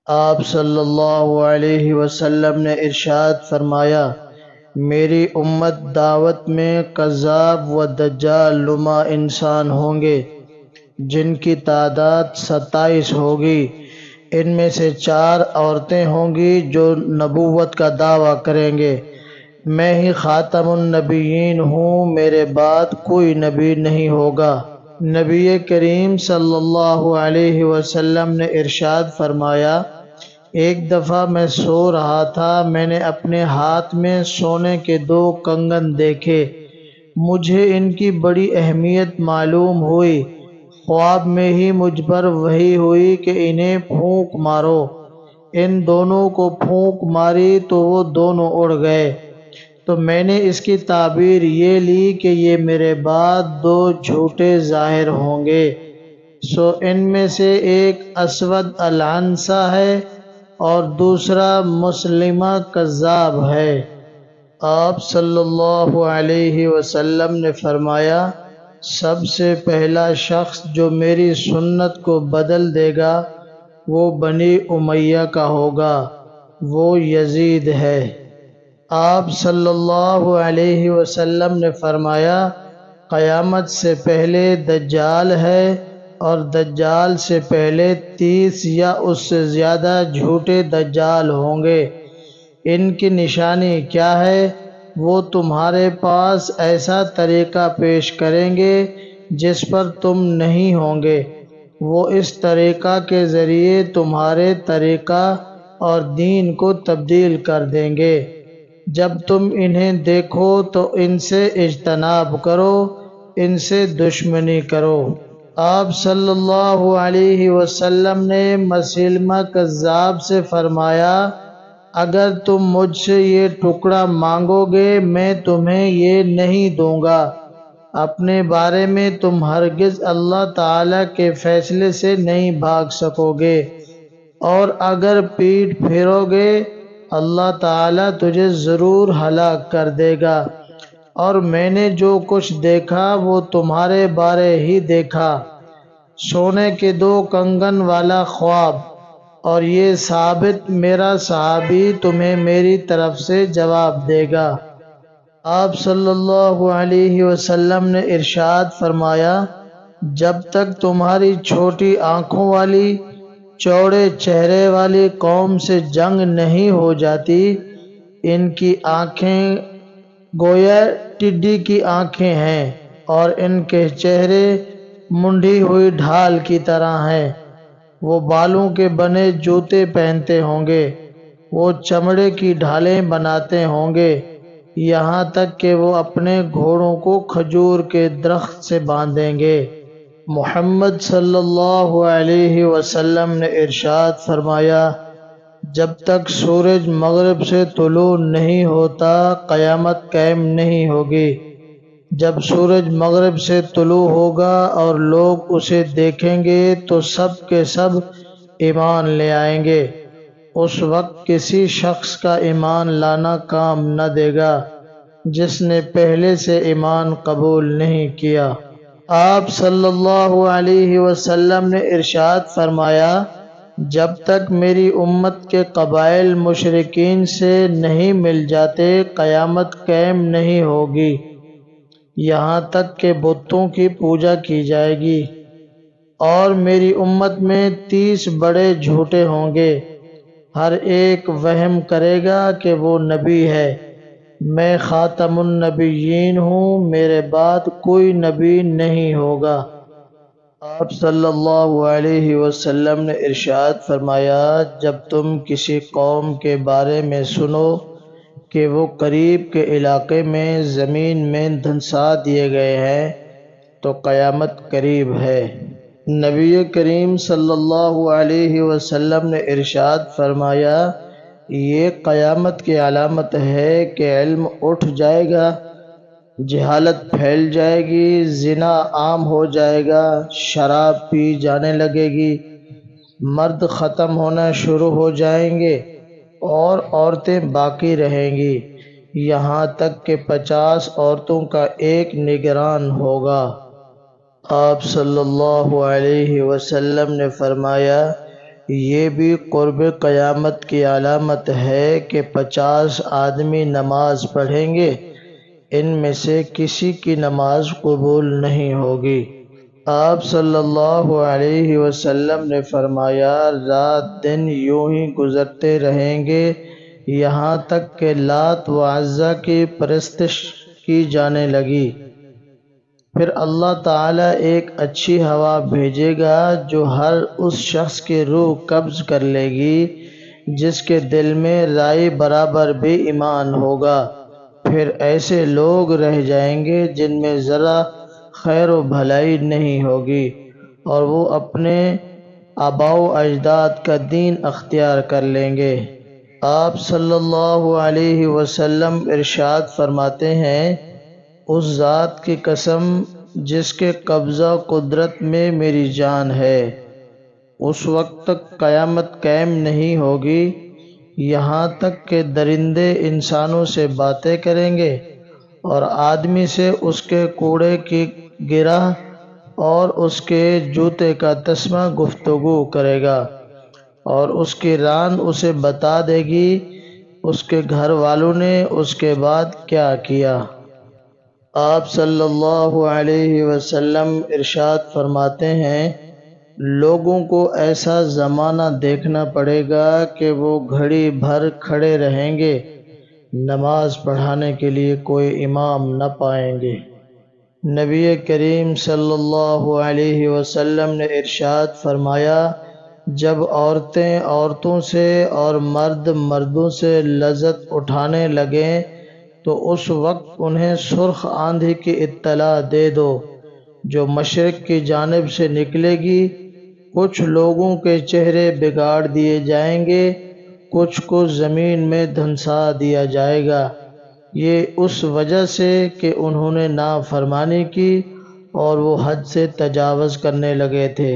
آپ صلی اللہ علیہ وسلم نے ارشاد فرمایا، میری امت دعوت میں کذاب و دجال نما انسان ہوں گے جن کی تعداد 27 ہوگی۔ ان میں سے 4 عورتیں ہوں گی جو نبوت کا دعویٰ کریں گے۔ میں ہی خاتم النبیین ہوں، میرے بعد کوئی نبی نہیں ہوگا۔ نبی کریم صلی اللہ علیہ وسلم نے ارشاد فرمایا، ایک دفعہ میں سو رہا تھا، میں نے اپنے ہاتھ میں سونے کے 2 کنگن دیکھے۔ مجھے ان کی بڑی اہمیت معلوم ہوئی۔ خواب میں ہی مجھ پر وحی ہوئی کہ انہیں پھونک مارو۔ ان دونوں کو پھونک ماری تو وہ دونوں اڑ گئے۔ تو میں نے اس کی تعبیر یہ لی کہ یہ میرے بعد 2 جھوٹے ظاہر ہوں گے۔ سو ان میں سے ایک اسود العنسا ہے اور دوسرا مسلمہ کذاب ہے۔ آپ صلی اللہ علیہ وسلم نے فرمایا، سب سے پہلا شخص جو میری سنت کو بدل دے گا وہ بنی امیہ کا ہوگا، وہ یزید ہے۔ آپ صلی اللہ علیہ وسلم نے فرمایا، قیامت سے پہلے دجال ہے اور دجال سے پہلے 30 یا اس سے زیادہ جھوٹے دجال ہوں گے۔ ان کی نشانی کیا ہے؟ وہ تمہارے پاس ایسا طریقہ پیش کریں گے جس پر تم نہیں ہوں گے۔ وہ اس طریقہ کے ذریعے تمہارے طریقہ اور دین کو تبدیل کر دیں گے۔ جب تم انہیں دیکھو تو ان سے اجتناب کرو، ان سے دشمنی کرو۔ آپ صلی اللہ علیہ وسلم نے مسلمہ کذاب سے فرمایا، اگر تم مجھ سے یہ ٹکڑا مانگو گے میں تمہیں یہ نہیں دوں گا۔ اپنے بارے میں تم ہرگز اللہ تعالیٰ کے فیصلے سے نہیں بھاگ سکو گے، اور اگر پیٹھ پھیرو گے اللہ تعالیٰ تجھے ضرور ہلاک کر دے گا۔ اور میں نے جو کچھ دیکھا وہ تمہارے بارے ہی دیکھا، سونے کے 2 کنگن والا خواب، اور یہ ثابت میرا صحابی تمہیں میری طرف سے جواب دے گا۔ آپ صلی اللہ علیہ وسلم نے ارشاد فرمایا، جب تک تمہاری چھوٹی آنکھوں والی چوڑے چہرے والی قوم سے جنگ نہیں ہو جاتی، ان کی آنکھیں گویا ٹڈی کی آنکھیں ہیں اور ان کے چہرے منڈھی ہوئی ڈھال کی طرح ہیں۔ وہ بالوں کے بنے جوتے پہنتے ہوں گے، وہ چمڑے کی ڈھالیں بناتے ہوں گے، یہاں تک کہ وہ اپنے گھوڑوں کو کھجور کے درخت سے باندھیں گے۔ محمد صلی اللہ علیہ وسلم نے ارشاد فرمایا، جب تک سورج مغرب سے طلوع نہیں ہوتا قیامت قائم نہیں ہوگی۔ جب سورج مغرب سے طلوع ہوگا اور لوگ اسے دیکھیں گے تو سب کے سب ایمان لے آئیں گے۔ اس وقت کسی شخص کا ایمان لانا کام نہ دے گا جس نے پہلے سے ایمان قبول نہیں کیا۔ آپ صلی اللہ علیہ وسلم نے ارشاد فرمایا، جب تک میری امت کے قبائل مشرکین سے نہیں مل جاتے قیامت قائم نہیں ہوگی، یہاں تک کہ بتوں کی پوجا کی جائے گی۔ اور میری امت میں 30 بڑے جھوٹے ہوں گے، ہر ایک وہم کرے گا کہ وہ نبی ہے۔ میں خاتم النبیین ہوں، میرے بعد کوئی نبی نہیں ہوگا۔ آپ صلی اللہ علیہ وسلم نے ارشاد فرمایا، جب تم کسی قوم کے بارے میں سنو کہ وہ قریب کے علاقے میں زمین میں دھنسا دیے گئے ہیں تو قیامت قریب ہے۔ نبی کریم صلی اللہ علیہ وسلم نے ارشاد فرمایا، یہ قیامت کی علامت ہے کہ علم اٹھ جائے گا، جہالت پھیل جائے گی، زنا عام ہو جائے گا، شراب پی جانے لگے گی، مرد ختم ہونا شروع ہو جائیں گے اور عورتیں باقی رہیں گی، یہاں تک کہ 50 عورتوں کا ایک نگران ہوگا۔ آپ صلی اللہ علیہ وسلم نے فرمایا، یہ بھی قرب قیامت کی علامت ہے کہ 50 آدمی نماز پڑھیں گے، ان میں سے کسی کی نماز قبول نہیں ہوگی۔ آپ صلی اللہ علیہ وسلم نے فرمایا، رات دن یوں ہی گزرتے رہیں گے یہاں تک کہ لات و عزا کی پرستش کی جانے لگی۔ پھر اللہ تعالیٰ ایک اچھی ہوا بھیجے گا جو ہر اس شخص کی روح قبض کر لے گی جس کے دل میں رائی برابر بھی ایمان ہوگا۔ پھر ایسے لوگ رہ جائیں گے جن میں ذرا خیر و بھلائی نہیں ہوگی اور وہ اپنے آباء و اجداد کا دین اختیار کر لیں گے۔ آپ صلی اللہ علیہ وسلم ارشاد فرماتے ہیں، اس ذات کی قسم جس کے قبضہ قدرت میں میری جان ہے، اس وقت تک قیامت قائم نہیں ہوگی یہاں تک کہ درندے انسانوں سے باتیں کریں گے اور آدمی سے اس کے کوڑے کی گرہ اور اس کے جوتے کا تسمہ گفتگو کرے گا اور اس کی ران اسے بتا دے گی اس کے گھر والوں نے اس کے بعد کیا کیا۔ آپ صلی اللہ علیہ وسلم ارشاد فرماتے ہیں، لوگوں کو ایسا زمانہ دیکھنا پڑے گا کہ وہ گھڑی بھر کھڑے رہیں گے، نماز پڑھانے کے لیے کوئی امام نہ پائیں گے۔ نبی کریم صلی اللہ علیہ وسلم نے ارشاد فرمایا، جب عورتیں عورتوں سے اور مرد مردوں سے لذت اٹھانے لگیں تو اس وقت انہیں سرخ آندھی کی اطلاع دے دو جو مشرق کی جانب سے نکلے گی۔ کچھ لوگوں کے چہرے بگاڑ دیے جائیں گے، کچھ کو زمین میں دھنسا دیا جائے گا، یہ اس وجہ سے کہ انہوں نے نافرمانی کی اور وہ حد سے تجاوز کرنے لگے تھے۔